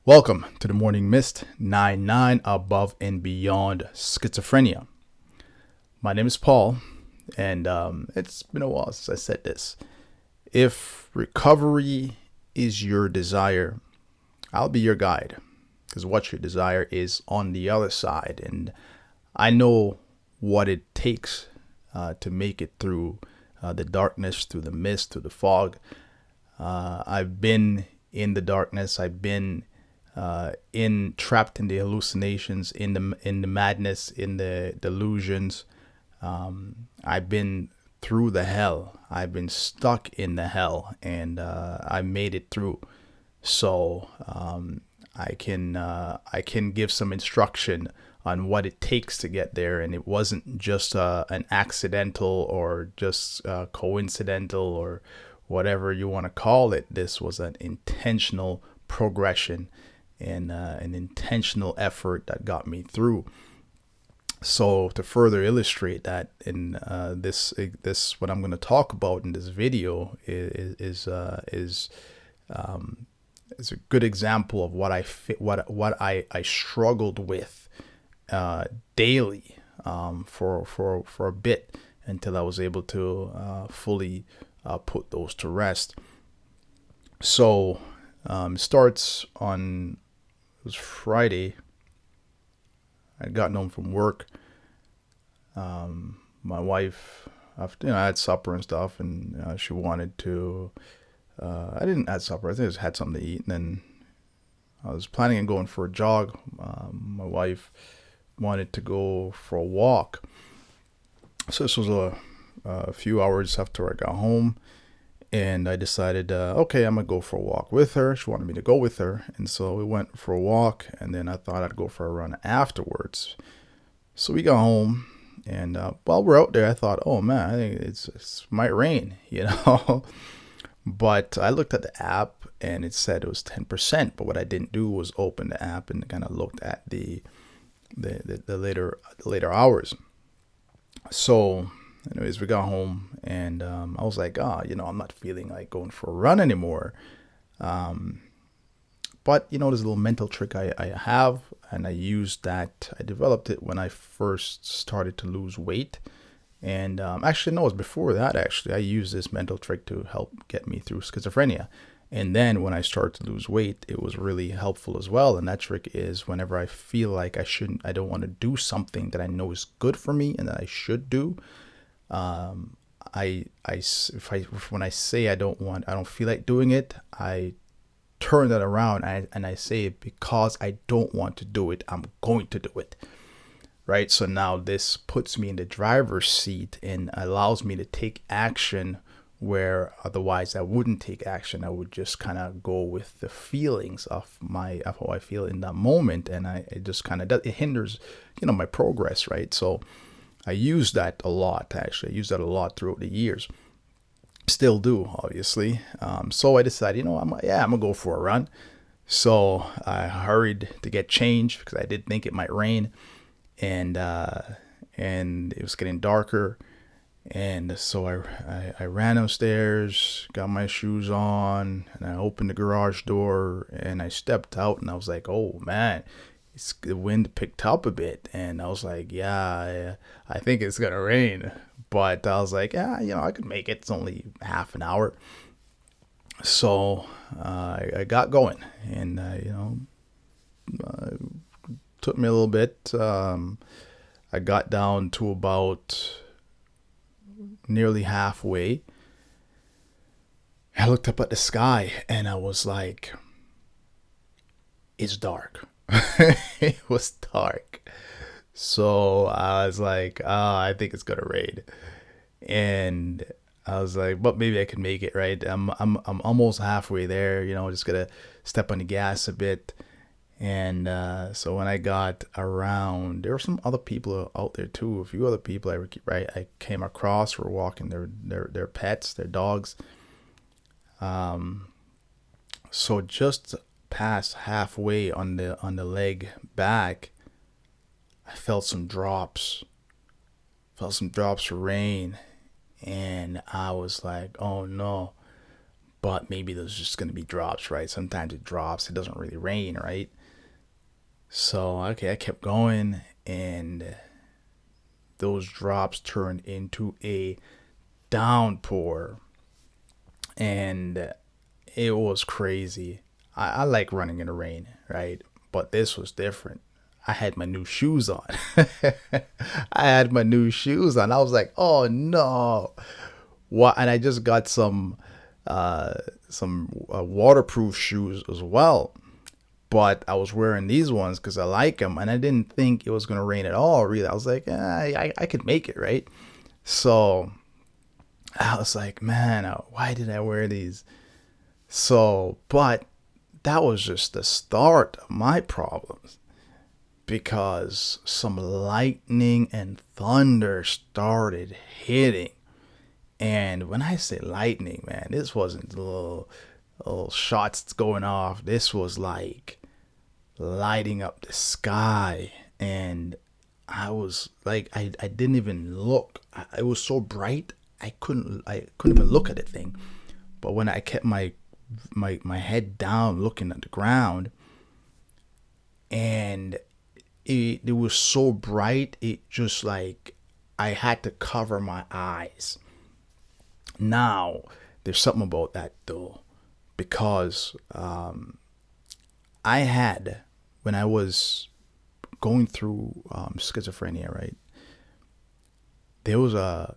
Welcome to the Morning Mist 99 Above and Beyond Schizophrenia. My name is Paul, and it's been a while since I said this. If recovery is your desire, I'll be your guide, because what your desire is on the other side, and I know what it takes to make it through the darkness, through the mist, through the fog. I've been in the darkness. I've been in trapped in the hallucinations, in the madness, in the delusions. I've been through the hell. I've been stuck in the hell, and I made it through. So I can give some instruction on what it takes to get there, and it wasn't just an accidental or just coincidental or whatever you want to call it. This was an intentional progression and an intentional effort that got me through. So to further illustrate that, in this what I'm going to talk about in this video is a good example of what I struggled with daily for a bit until I was able to fully put those to rest. So it starts on, it was Friday. I'd gotten home from work. My wife, after I had supper and stuff, and she wanted to. I didn't have supper. I think I just had something to eat, and then I was planning on going for a jog. My wife wanted to go for a walk, so this was a few hours after I got home. And I decided, okay, I'm going to go for a walk with her. She wanted me to go with her. And so we went for a walk. And then I thought I'd go for a run afterwards. So we got home. And while we're out there, I thought, oh, man, I think it might rain, But I looked at the app and it said it was 10%. But what I didn't do was open the app and kind of looked at the later hours. So anyways, we got home and I was like, I'm not feeling like going for a run anymore. But there's a little mental trick I have, and I used that. I developed it when I first started to lose weight. And actually, no, it was before that, actually. I used this mental trick to help get me through schizophrenia. And then when I started to lose weight, it was really helpful as well. And that trick is whenever I feel like I don't want to do something that I know is good for me and that I should do, when I say I don't feel like doing it, I turn that around and I say, because I don't want to do it, I'm going to do it. Right? So now this puts me in the driver's seat and allows me to take action where otherwise I wouldn't take action. I would just kind of go with the feelings of how I feel in that moment, and it just kind of it hinders my progress, right? So I use that a lot, actually. I use that a lot throughout the years. Still do, obviously. So I decided, I'm gonna go for a run. So I hurried to get changed because I did think it might rain, and it was getting darker. And so I ran upstairs, got my shoes on, and I opened the garage door, and I stepped out, and I was like, oh man, the wind picked up a bit, and I was like, yeah, I think it's gonna rain. But I was like, yeah, I could make it. It's only half an hour. So I got going, and took me a little bit. I got down to about nearly halfway. I looked up at the sky, and I was like, it's dark. It was dark. So I was like, I think it's gonna rain. And I was like, but maybe I can make it, right? I'm almost halfway there, just gotta step on the gas a bit. And so when I got around, there were some other people out there too. A few other people I came across were walking their pets, their dogs. So just past halfway on the leg back, I felt some drops. Felt some drops of rain, and I was like, oh no. but maybe there's just going to be drops, right? Sometimes it drops, it doesn't really rain, right? So, okay, I kept going, and those drops turned into a downpour, and it was crazy. I like running in the rain, right? But this was different. I had my new shoes on. I had my new shoes on. I was like, oh no. What? And I just got some waterproof shoes as well. But I was wearing these ones because I like them, and I didn't think it was gonna rain at all. Really, I was like, I could make it, right? So I was like, man, why did I wear these? So, but that was just the start of my problems, because some lightning and thunder started hitting. And when I say lightning, man, this wasn't little shots going off. This was like lighting up the sky. And I was like, I didn't even look. It was so bright, I couldn't even look at the thing. But when I kept my head down looking at the ground, and it was so bright, it just like I had to cover my eyes. Now, there's something about that though, because I had, when I was going through schizophrenia, right, there was a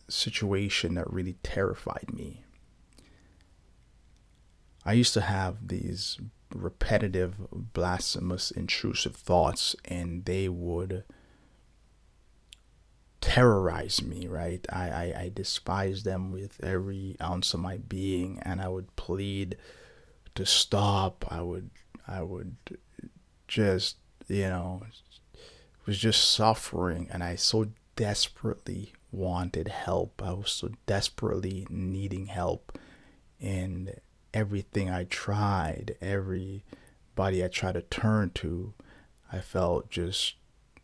situation that really terrified me. I used to have these repetitive, blasphemous, intrusive thoughts, and they would terrorize me, right? I despised them with every ounce of my being, and I would plead to stop. I would just, was just suffering, and I so desperately wanted help. I was so desperately needing help, and everything I tried, everybody I tried to turn to, I felt just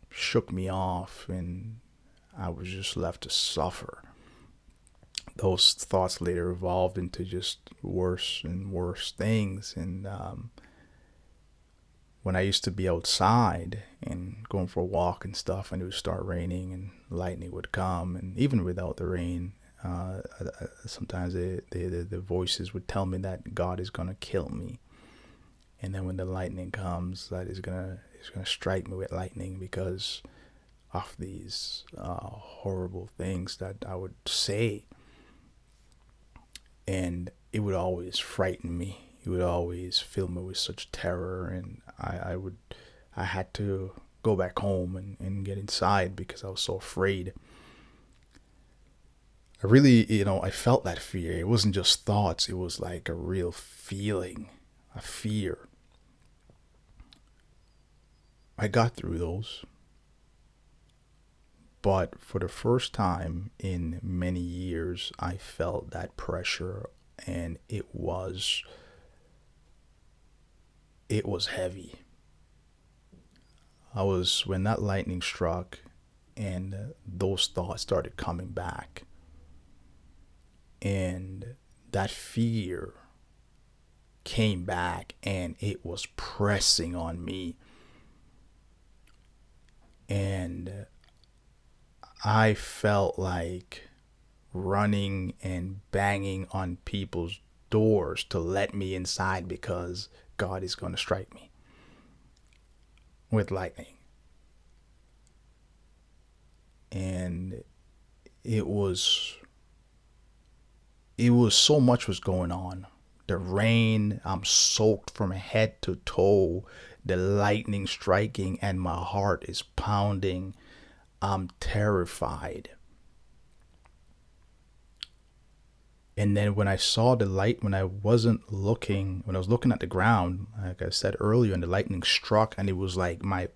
shook me off, and I was just left to suffer. Those thoughts later evolved into just worse and worse things. And when I used to be outside and going for a walk and stuff, and it would start raining and lightning would come, and even without the rain, sometimes the voices would tell me that God is gonna kill me, and then when the lightning comes, that is gonna strike me with lightning because of these horrible things that I would say, and it would always frighten me. It would always fill me with such terror, and I had to go back home and get inside because I was so afraid. I really, I felt that fear. It wasn't just thoughts, it was like a real feeling, a fear. I got through those. But for the first time in many years, I felt that pressure, and it was heavy. When that lightning struck and those thoughts started coming back, and that fear came back, and it was pressing on me, and I felt like running and banging on people's doors to let me inside because God is going to strike me with lightning. And it was so much was going on. The rain, I'm soaked from head to toe, the lightning striking, and my heart is pounding. I'm terrified. And then when I saw the light, when I was looking at the ground, like I said earlier, and the lightning struck, and it was like I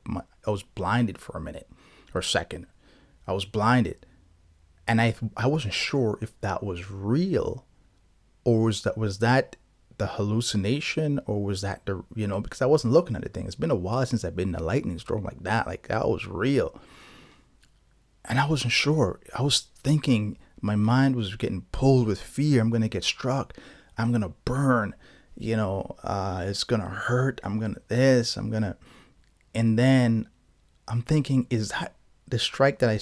was blinded for a minute or a second. I was blinded, and I wasn't sure if that was real, or was that the hallucination, or was that because I wasn't looking at the thing. It's been a while since I've been in a lightning storm like that. Like that was real. And I wasn't sure. I was thinking, my mind was getting pulled with fear. I'm going to get struck. I'm gonna burn, it's gonna hurt, I'm gonna this, and then I'm thinking, is that the strike that I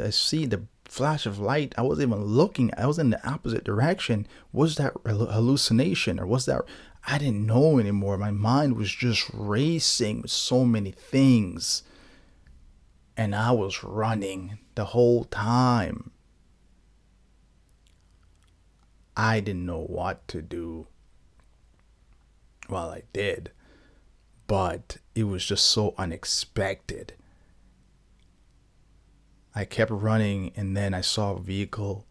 see, the flash of light? I wasn't even looking, I was in the opposite direction. Was that hallucination, or was that, I didn't know anymore. My mind was just racing with so many things, and I was running the whole time. I didn't know what to do. Well, I did, but it was just so unexpected. I kept running, and then I saw a vehicle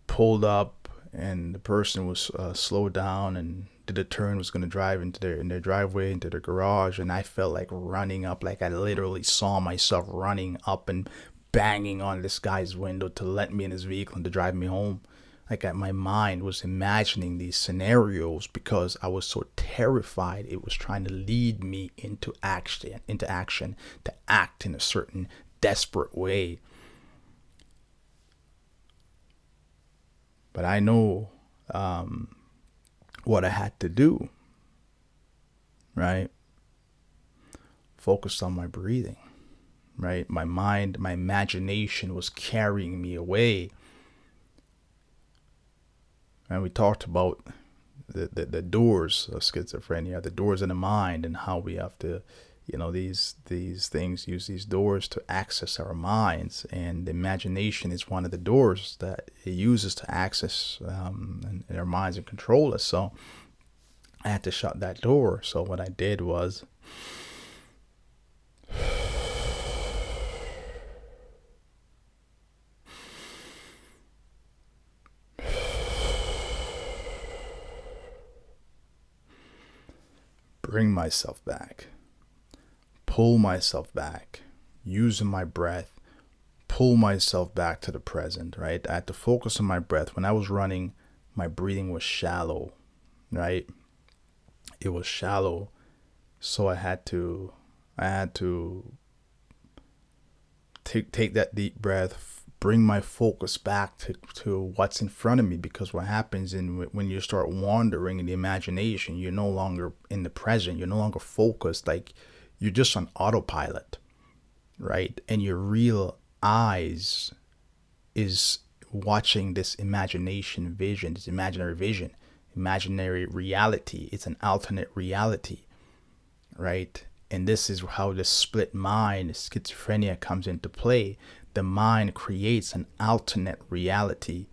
pulled up, and the person was slowed down and did a turn, was going to drive into their driveway, into their garage, and I felt like running up, like I literally saw myself running up and banging on this guy's window to let me in his vehicle and to drive me home. Like my mind was imagining these scenarios because I was so terrified. It was trying to lead me into action, to act in a certain desperate way. But I know what I had to do, right? Focus on my breathing, right? My mind, my imagination was carrying me away. And we talked about the doors of schizophrenia, the doors in the mind, and how we have to, these things, use these doors to access our minds. And the imagination is one of the doors that it uses to access in our minds and control us. So I had to shut that door. So what I did was bring myself back, pull myself back, using my breath, pull myself back to the present, right? I had to focus on my breath. When I was running, my breathing was shallow, right? It was shallow. So I had to take that deep breath, bring my focus back to what's in front of me. Because what happens when you start wandering in the imagination, you're no longer in the present, you're no longer focused, like you're just on autopilot, right? And your real eyes is watching this imagination vision, this imaginary vision, imaginary reality. It's an alternate reality, right? And this is how the split mind, schizophrenia, comes into play. The mind creates an alternate reality,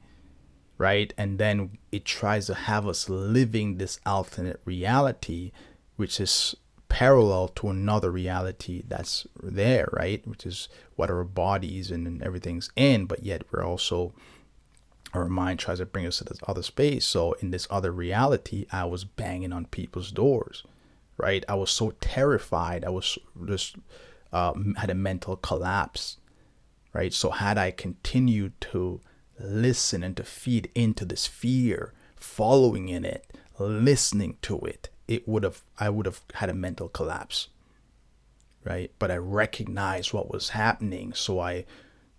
right? And then it tries to have us living this alternate reality, which is parallel to another reality that's there, right? Which is what our bodies and everything's in, but yet we're also, our mind tries to bring us to this other space. So in this other reality, I was banging on people's doors, right? I was so terrified. I was just had a mental collapse, right? So had I continued to listen and to feed into this fear, following in it, listening to it, I would have had a mental collapse, right? But I recognized what was happening, so I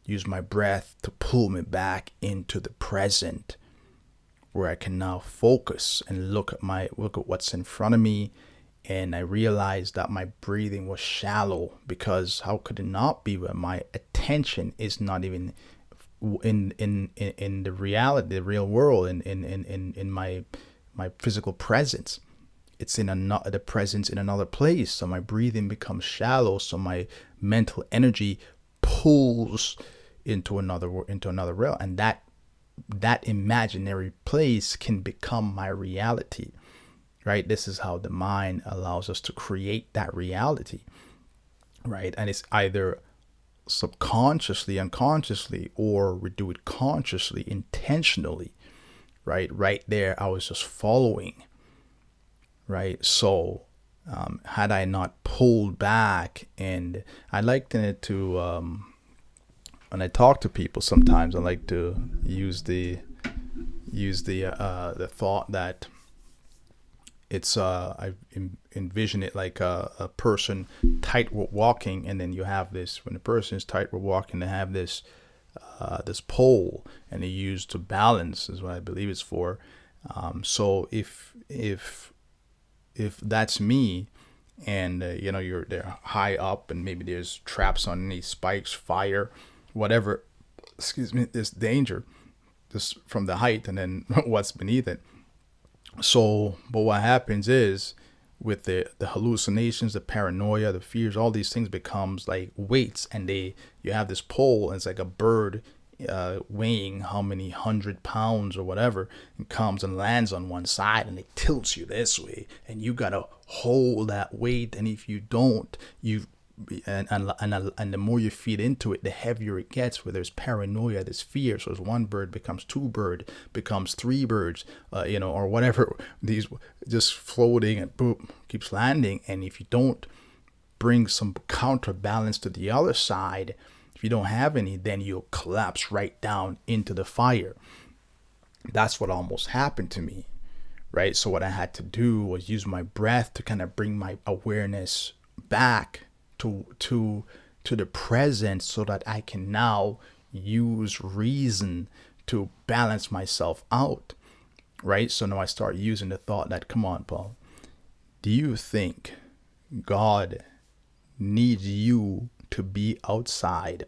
used my breath to pull me back into the present, where I can now focus and look at what's in front of me. And I realized that my breathing was shallow, because how could it not be when my attention is not even in the reality, the real world, in my physical presence. It's in the presence in another place. So my breathing becomes shallow. So my mental energy pulls into another realm, and that imaginary place can become my reality, right? This is how the mind allows us to create that reality, right? And it's either subconsciously, unconsciously, or we do it consciously, intentionally, right there I was just following, right? So had I not pulled back, and I like to when I talk to people, sometimes I like to use the thought that it's I envision it like a person tightrope walking, and then you have this, when the person is tightrope walking, they have this pole, and they use to balance, is what I believe it's for, So if that's me, and you're there high up, and maybe there's traps underneath, spikes, fire, whatever. Excuse me. There's danger just from the height, and then what's beneath it. So, but what happens is with the hallucinations, the paranoia, the fears, all these things becomes like weights, and you have this pole, and it's like a bird weighing how many 100 pounds or whatever, and comes and lands on one side, and it tilts you this way, and you gotta hold that weight, and if you don't, you and the more you feed into it, the heavier it gets. Where there's paranoia, there's fear. So as one bird becomes two bird, becomes three birds, or whatever. These just floating, and boom, keeps landing. And if you don't bring some counterbalance to the other side, if you don't have any, then you'll collapse right down into the fire. That's what almost happened to me, right? So what I had to do was use my breath to kind of bring my awareness back to the present, so that I can now use reason to balance myself out, right? So now I start using the thought that, come on, Paul, do you think God needs you to be outside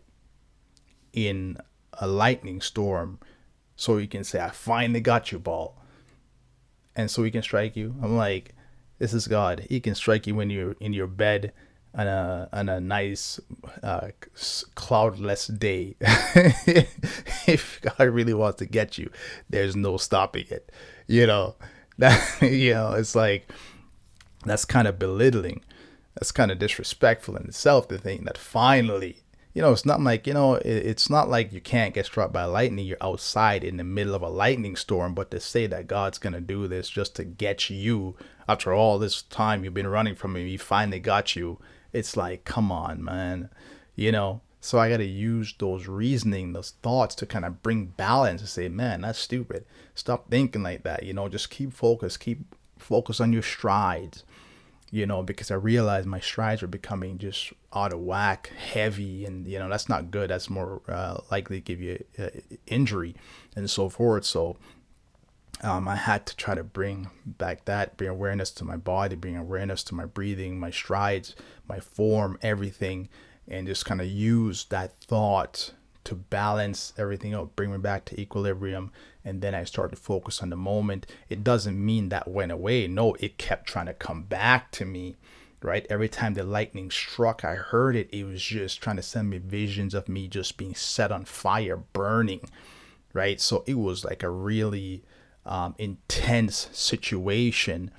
in a lightning storm so he can say, I finally got you, Paul, and so he can strike you? I'm like, this is God. He can strike you when you're in your bed on a nice cloudless day. If God really wants to get you, there's no stopping it. That it's like, that's kind of belittling. That's kind of disrespectful in itself, to think that finally, it's not like, it's not like you can't get struck by lightning. You're outside in the middle of a lightning storm, but to say that God's going to do this just to get you, after all this time you've been running from him, he finally got you. It's like, come on, man. So I got to use those reasoning, those thoughts, to kind of bring balance and say, man, that's stupid. Stop thinking like that. Just keep focus on your strides. Because I realized my strides were becoming just out of whack, heavy, and that's not good. That's more likely to give you injury and so forth. So I had to try to bring awareness to my body, bring awareness to my breathing, my strides, my form, everything, and just kind of use that thought to balance everything out, bring me back to equilibrium. And then I started to focus on the moment. It doesn't mean that went away. No, it kept trying to come back to me, right? Every time the lightning struck, I heard it. It was just trying to send me visions of me just being set on fire, burning, right? So it was like a really intense situation.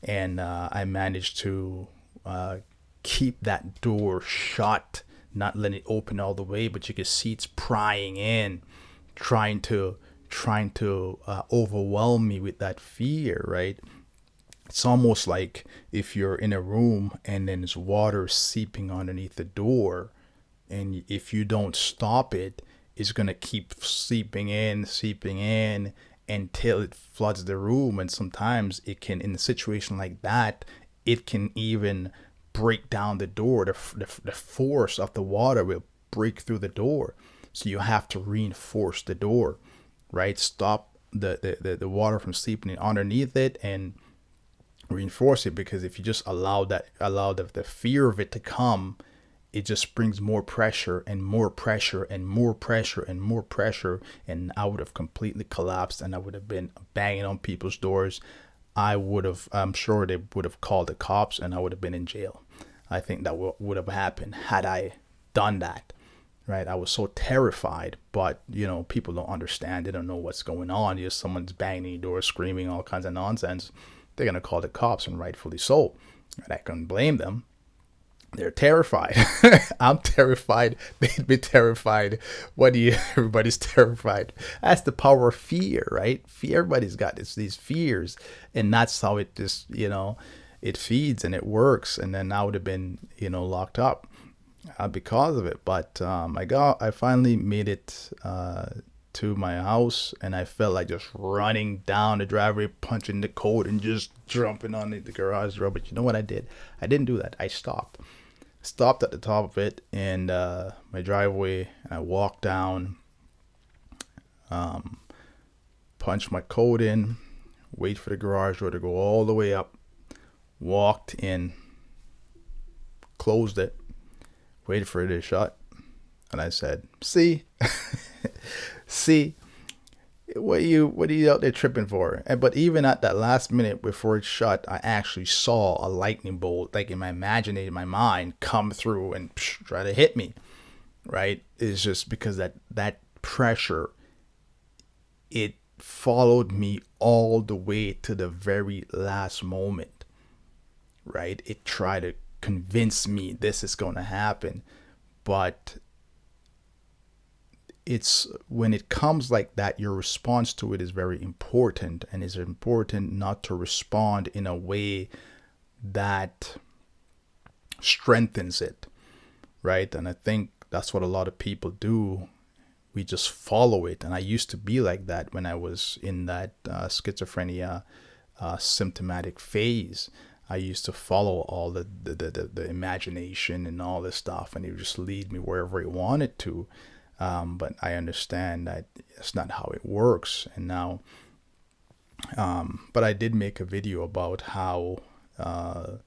And I managed to keep that door shut, not letting it open all the way, but you could see it's prying in, trying to overwhelm me with that fear, right? It's almost like if you're in a room and then there's water seeping underneath the door, and if you don't stop it, it's going to keep seeping in until it floods the room. And sometimes it can, in a situation like that, it can even break down the door. The force of the water will break through the door. So you have to reinforce the door, right? Stop the water from seeping in underneath it and reinforce it. Because if you just allow the fear of it to come, it just brings more pressure and more pressure and more pressure and more pressure. And I would have completely collapsed, and I would have been banging on people's doors. I'm sure they would have called the cops, and I would have been in jail. I think that would have happened had I done that, right? I was so terrified, but people don't understand. They don't know what's going on. Just someone's banging your door, screaming all kinds of nonsense. They're going to call the cops, and rightfully so. And I couldn't blame them. They're terrified. I'm terrified. They'd be terrified. Everybody's terrified. That's the power of fear, right? Everybody's got these fears, and that's how it just, it feeds and it works. And then I would have been, locked up because of it. But I finally made it to my house, and I felt like just running down the driveway, punching the code, and just jumping on the garage door. But you know what I did? I didn't do that. I stopped at the top of it, and my driveway, and I walked down, punched my code in, wait for the garage door to go all the way up, walked in, closed it, waited for it to shut, and I said, "See, see, what are you out there tripping for?" But even at that last minute before it shut, I actually saw a lightning bolt, like in my imagination, my mind, come through and try to hit me. Right? It's just because that pressure, it followed me all the way to the very last moment. Right? It tried to convince me this is going to happen, but it's when it comes like that, your response to it is very important, and it's important not to respond in a way that strengthens it, right? And I think that's what a lot of people do. We just follow it, and I used to be like that when I was in that schizophrenia symptomatic phase. I used to follow all the imagination and all this stuff, and it would just lead me wherever it wanted to. But I understand that it's not how it works. And now, but I did make a video about how I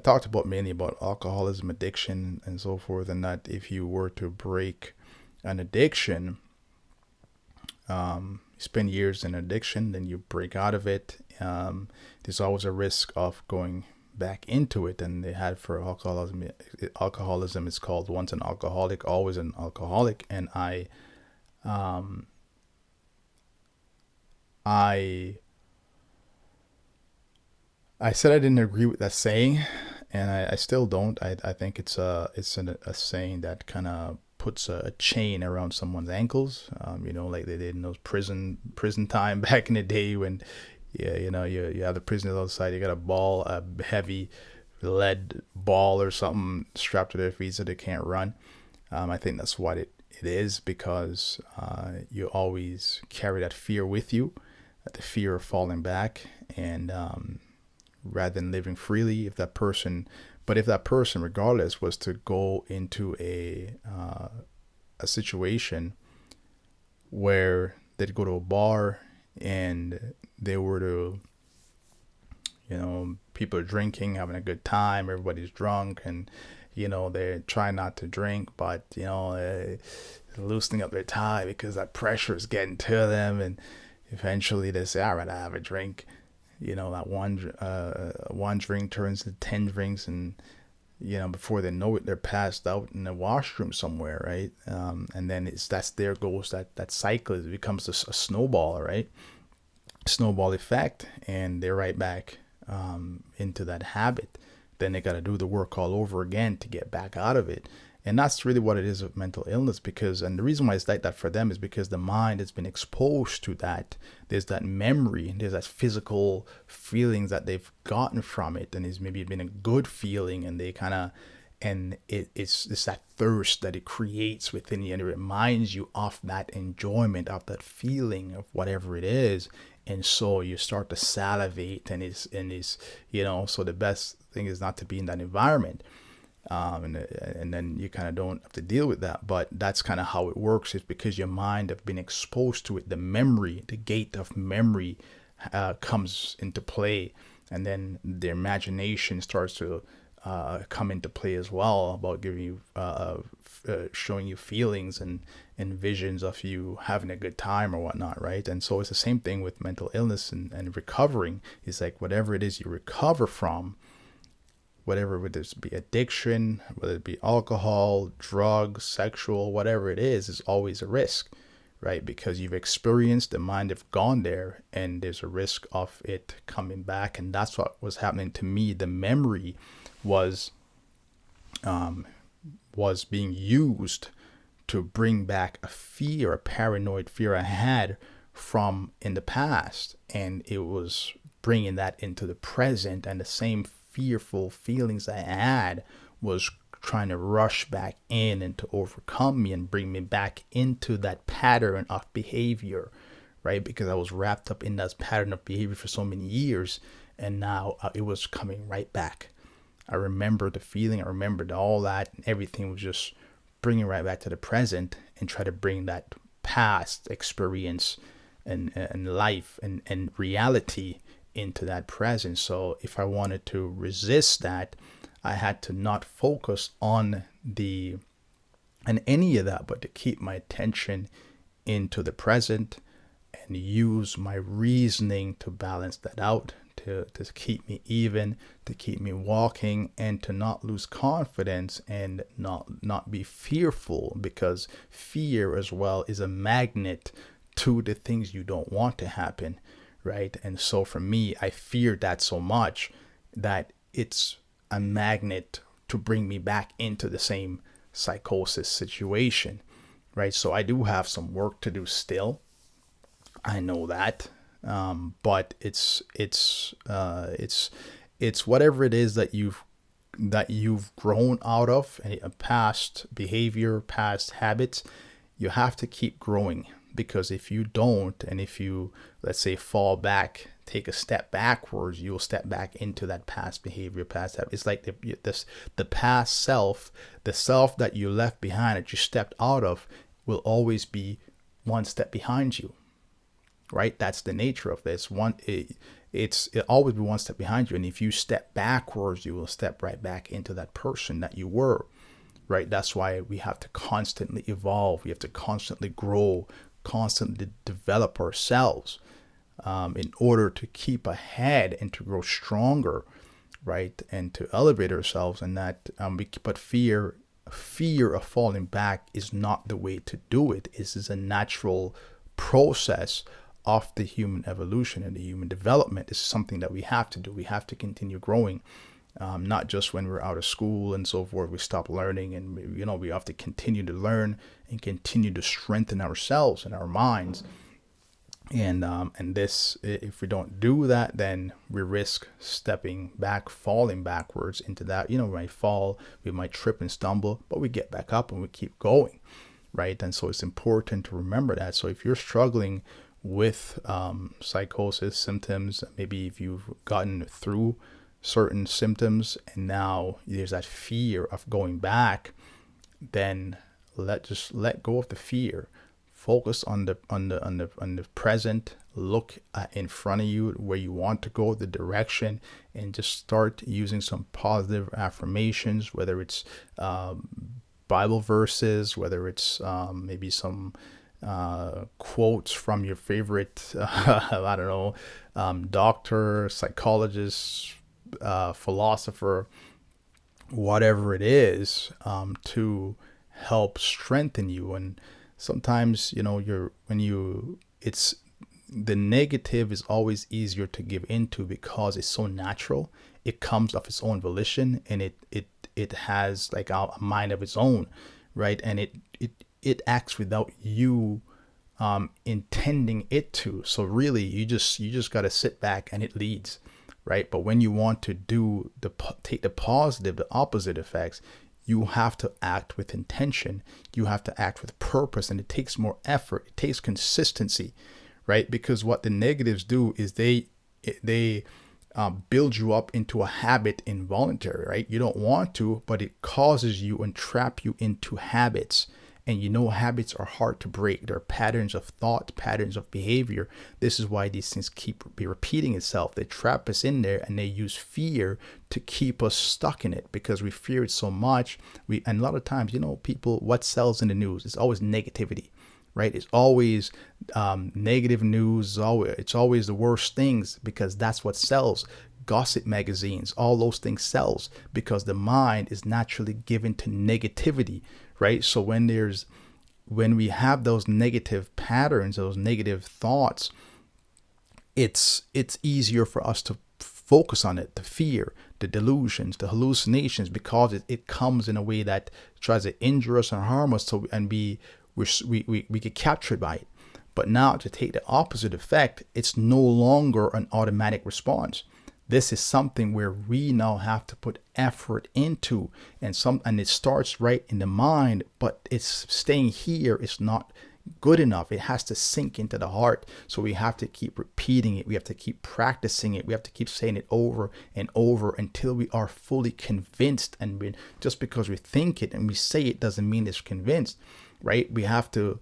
talked about mainly about alcoholism, addiction, and so forth, and that if you were to break an addiction, you spend years in addiction, then you break out of it. There's always a risk of going back into it, and they had for alcoholism it's called once an alcoholic, always an alcoholic. And I said I didn't agree with that saying, and I still don't. I think it's a saying that kind of puts a chain around someone's ankles, like they did in those prison time back in the day when, yeah, you have the prisoners outside. You got a heavy lead ball or something strapped to their feet so they can't run. I think that's what it is, because you always carry that fear with you, the fear of falling back, and rather than living freely, if that person, regardless, was to go into a situation where they'd go to a bar and they were to, people are drinking, having a good time, everybody's drunk, and they're trying not to drink, but they're loosening up their tie because that pressure is getting to them, and eventually they say, "I'd rather have a drink." That one drink turns to 10 drinks, and before they know it, they're passed out in the washroom somewhere, right? And then there goes that cycle. It becomes a snowball, right? Snowball effect, and they're right back into that habit. Then they got to do the work all over again to get back out of it. And that's really what it is with mental illness, and the reason why it's like that for them is because the mind has been exposed to that. There's that memory, there's that physical feelings that they've gotten from it, and it's maybe been a good feeling, and they kind of, and it's that thirst that it creates within you, and it reminds you of that enjoyment, of that feeling of whatever it is. And so you start to salivate, and it's so the best thing is not to be in that environment. And then you kind of don't have to deal with that, but that's kind of how it works. It's because your mind have been exposed to it. The gate of memory comes into play, and then the imagination starts to come into play as well, about giving you showing you feelings and visions of you having a good time or whatnot, right? And so it's the same thing with mental illness and recovering. It's like whatever it is you recover from, whatever, whether it be addiction, whether it be alcohol, drugs, sexual, whatever it is always a risk, right? Because you've experienced, the mind have gone there, and there's a risk of it coming back. And that's what was happening to me. The memory was being used to bring back a paranoid fear I had from in the past, and it was bringing that into the present, and the same fearful feelings I had was trying to rush back in and to overcome me and bring me back into that pattern of behavior, right? Because I was wrapped up in that pattern of behavior for so many years, and now it was coming right back. I remember the feeling, I remembered all that, and everything was just bringing right back to the present, and try to bring that past experience and life and reality into that present. So if I wanted to resist that, I had to not focus on the and any of that, but to keep my attention into the present and use my reasoning to balance that out, to keep me even, to keep me walking, and to not lose confidence and not be fearful, because fear as well is a magnet to the things you don't want to happen, right? And so for me, I feared that so much that it's a magnet to bring me back into the same psychosis situation, right? So I do have some work to do still. I know that, but it's whatever it is that you've grown out of, a past behavior, past habits. You have to keep growing, because if you don't, and if you, let's say, fall back, take a step backwards, you'll step back into that past behavior, past habit. It's like the past self, the self that you left behind, that you stepped out of, will always be one step behind you, right? That's the nature of this. It always be one step behind you, and if you step backwards, you will step right back into that person that you were, right? That's why we have to constantly evolve. We have to constantly grow, constantly develop ourselves, in order to keep ahead and to grow stronger, right? And to elevate ourselves. And that, but fear of falling back is not the way to do it. This is a natural process of the human evolution and the human development. This is something that we have to do. We have to continue growing. Not just when we're out of school and so forth, we stop learning, and we have to continue to learn and continue to strengthen ourselves and our minds. And this, if we don't do that, then we risk stepping back, falling backwards into that. We might fall, we might trip and stumble, but we get back up and we keep going, right? And so it's important to remember that. So if you're struggling with psychosis symptoms, maybe if you've gotten through certain symptoms and now there's that fear of going back, then let go of the fear. Focus on the present. Look in front of you where you want to go, the direction, and just start using some positive affirmations, whether it's Bible verses, whether it's maybe some quotes from your favorite I don't know, doctor, psychologist, philosopher, whatever it is, to help strengthen you. And sometimes, it's the negative is always easier to give into, because it's so natural. It comes of its own volition, and it has like a mind of its own, right? And it acts without you intending it to. So really, you just got to sit back and it leads, right? But when you want to take the positive, the opposite effects, you have to act with intention. You have to act with purpose, and it takes more effort. It takes consistency, right? Because what the negatives do is they build you up into a habit involuntary, right? You don't want to, but it causes you and trap you into habits. And habits are hard to break. They're patterns of thought, patterns of behavior. This is why these things keep repeating itself. They trap us in there, and they use fear to keep us stuck in it, because we fear it so much. And a lot of times, people, what sells in the news? It's always negativity, right? It's always negative news. It's always the worst things, because that's what sells. Gossip magazines, all those things sells, because the mind is naturally given to negativity, right? So when we have those negative patterns, those negative thoughts, it's easier for us to focus on it, the fear, the delusions, the hallucinations, because it comes in a way that tries to injure us and harm us, and we get captured by it. But now, to take the opposite effect, it's no longer an automatic response. This is something where we now have to put effort into, and it starts right in the mind, but it's staying here. It's not good enough. It has to sink into the heart. So we have to keep repeating it. We have to keep practicing it. We have to keep saying it over and over until we are fully convinced. And just because we think it and we say it doesn't mean it's convinced, right? We have to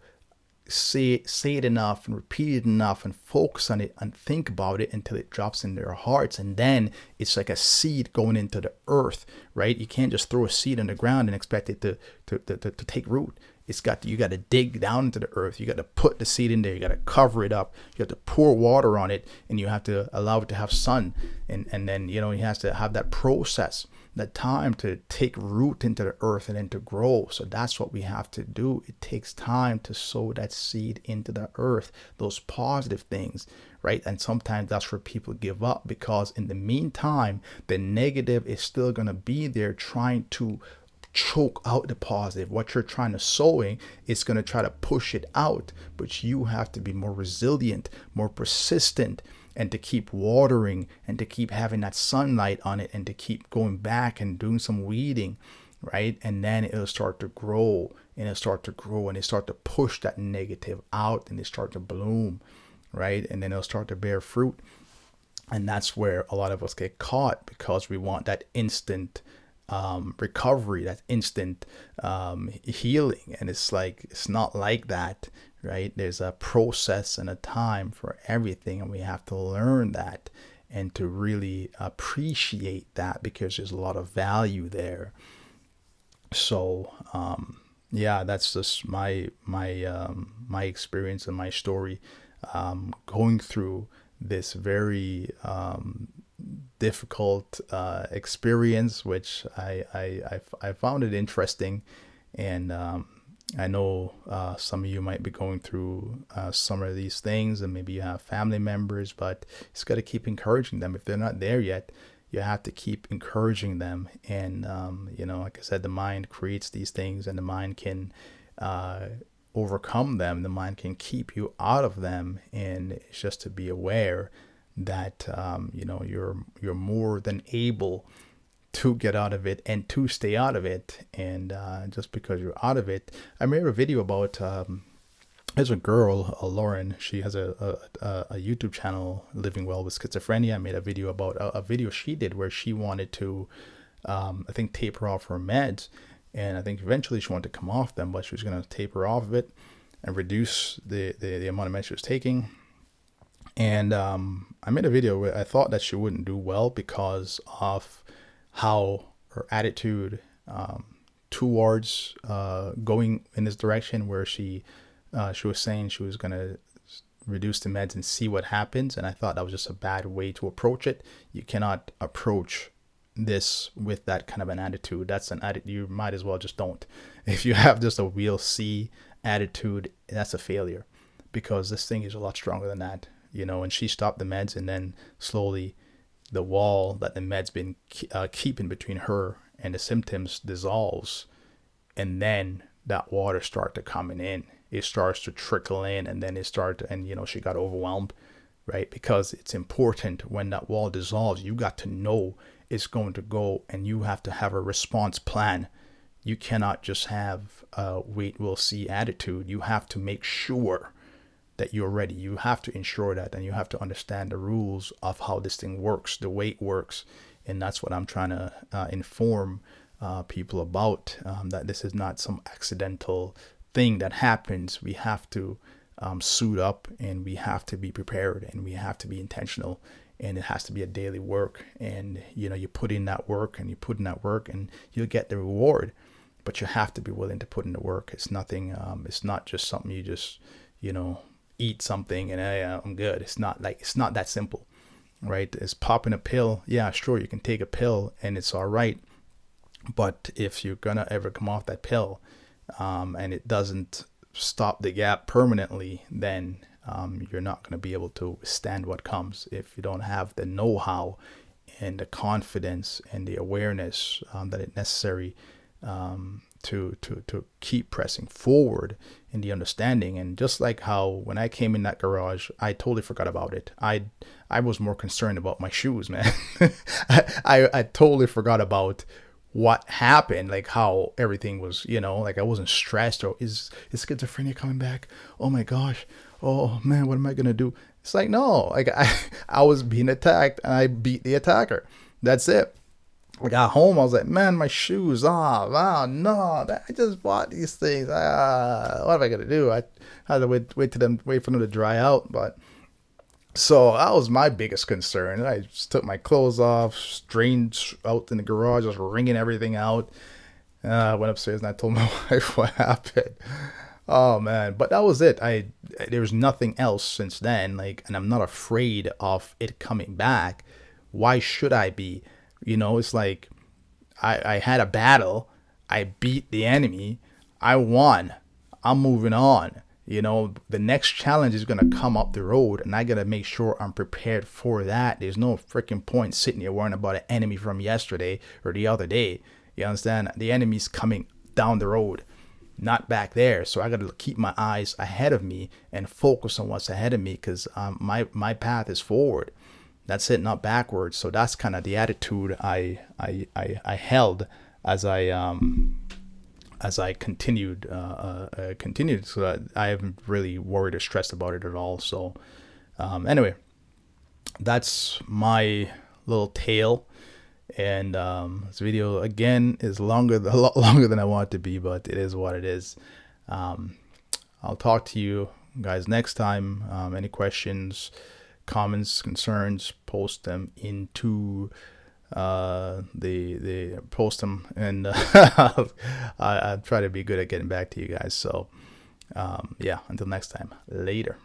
say it enough and repeat it enough and focus on it and think about it until it drops in their hearts. And then it's like a seed going into the earth, right? You can't just throw a seed in the ground and expect it to take root. You got to dig down into the earth. You got to put the seed in there. You got to cover it up. You have to pour water on it, and you have to allow it to have sun. And then, you has to have that process, that time to take root into the earth and then to grow. So that's what we have to do. It takes time to sow that seed into the earth, those positive things, right? And sometimes that's where people give up, because in the meantime, the negative is still going to be there trying to choke out the positive. What you're trying to sowing is going to try to push it out, but you have to be more resilient, more persistent, and to keep watering and to keep having that sunlight on it and to keep going back and doing some weeding, right? And then it'll start to grow and it'll start to grow and it start to push that negative out and it start to bloom, right? And then it'll start to bear fruit. And that's where a lot of us get caught, because we want that instant recovery, that instant healing. And it's not like that, right? There's a process and a time for everything, and we have to learn that and to really appreciate that, because there's a lot of value there. So yeah, that's just my experience and my story, going through this very difficult experience, which I found it interesting. And I know some of you might be going through some of these things, and maybe you have family members, but it's got to keep encouraging them. If they're not there yet, you have to keep encouraging them. And like I said, the mind creates these things, and the mind can overcome them. The mind can keep you out of them, and it's just to be aware that you're more than able to get out of it and to stay out of it. And just because you're out of it, I made a video about there's a girl, Lauren. She has a YouTube channel, Living Well with Schizophrenia. I made a video about a video she did where she wanted to I think taper off her meds, and I think eventually she wanted to come off them, but she was going to taper off of it and reduce the amount of meds she was taking. And I made a video where I thought that she wouldn't do well because of how her attitude towards going in this direction, where she was saying she was going to reduce the meds and see what happens. And I thought that was just a bad way to approach it. You cannot approach this with that kind of an attitude. That's an attitude you might as well just don't. If you have just a we'll see attitude, that's a failure, because this thing is a lot stronger than that. And she stopped the meds, and then slowly the wall that the meds been keeping between her and the symptoms dissolves, and then that water started coming in. It starts to trickle in, and then she got overwhelmed, right? Because it's important, when that wall dissolves, you got to know it's going to go, and you have to have a response plan. You cannot just have a wait, we'll see attitude. You have to make sure that you're ready. You have to ensure that, and you have to understand the rules of how this thing works, the way it works. And that's what I'm trying to inform people about, that this is not some accidental thing that happens. We have to suit up, and we have to be prepared, and we have to be intentional, and it has to be a daily work. And you put in that work, and and you'll get the reward, but you have to be willing to put in the work. It's nothing, it's not just something you just eat something and hey, I'm good. It's not that simple, right? It's popping a pill. Yeah, sure, you can take a pill and it's all right, but if you're gonna ever come off that pill and it doesn't stop the gap permanently, then you're not going to be able to withstand what comes if you don't have the know-how and the confidence and the awareness that is necessary to keep pressing forward in the understanding. And just like how when I came in that garage, I totally forgot about it. I was more concerned about my shoes, man. I totally forgot about what happened, like how everything was, like I wasn't stressed, or is schizophrenia coming back? Oh my gosh. Oh man, what am I going to do? It's like, no, like I was being attacked and I beat the attacker. That's it. I got home, I was like, man, my shoes. Ah, no, I just bought these things. What am I gonna do? I had to wait for them to dry out. But so that was my biggest concern. I just took my clothes off, strained out in the garage, just wringing everything out. I went upstairs and I told my wife what happened. Oh man, but that was it. There was nothing else since then. Like, and I'm not afraid of it coming back. Why should I be? It's like I had a battle. I beat the enemy. I won. I'm moving on. The next challenge is gonna come up the road, and I gotta make sure I'm prepared for that. There's no freaking point sitting here worrying about an enemy from yesterday or the other day. You understand? The enemy's coming down the road, not back there. So I gotta keep my eyes ahead of me and focus on what's ahead of me, because my path is forward. That's it, not backwards. So that's kind of the attitude I held as I continued. So I haven't really worried or stressed about it at all. So anyway, that's my little tale. And this video again is a lot longer than I want it to be, but it is what it is. I'll talk to you guys next time. Any questions, comments, concerns, post them into the post them, and I try to be good at getting back to you guys. So yeah, until next time, later.